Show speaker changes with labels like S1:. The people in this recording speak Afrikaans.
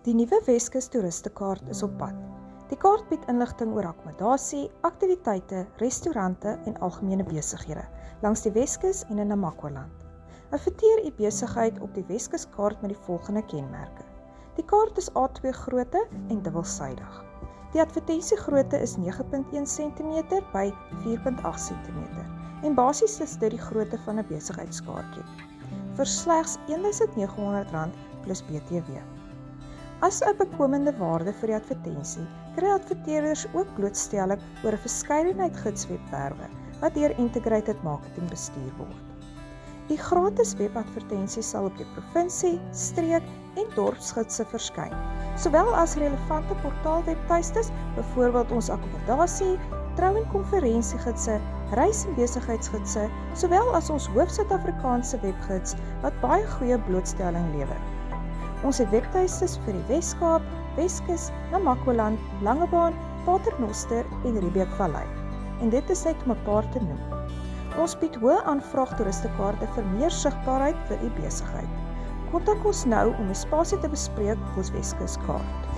S1: Die nuwe Weskus toeristekaart is op pad. Die kaart bied inligting oor akkommodasie, aktiwiteite, restaurante en algemene besighede langs die Weskus en in Namakwaland. Adverteer u besigheid op die Weskus kaart met die volgende kenmerke. Die kaart is A2 grootte en dubbelsydig. Die advertensiegrootte is 9.1 cm by 4.8 cm en basies is dit die grootte van 'n besigheidskaartjie. Vir slegs R1900 plus BTW. As 'n bekomende waarde vir die advertensie, kry adverteerders ook blootstelling oor 'n verskeidenheid gidswebwerwe wat deur Integrated Marketing bestuur word. Die gratis webadvertensie sal op die provinsie, streek en dorpsgidse verskyn, sowel as relevante portaalwebtuistes, byvoorbeeld ons akkommodasie, trou- en konferensiegidse, reis- en besigheidsgidse, sowel as ons hoof-Suid-Afrikaanse webgids wat baie goeie blootstelling lewer. Ons het webtuistes vir die Wes-Kaap, Weskus, Namakwaland, Langebaan, Paternoster en Riebeekwallei. En dit is net om 'n paar te noem. Ons bied hoë aanvraag toeristekaarte vir meer sigbaarheid vir u besigheid. Kontak ons nou om 'n spasie te bespreek op ons Weskus kaart.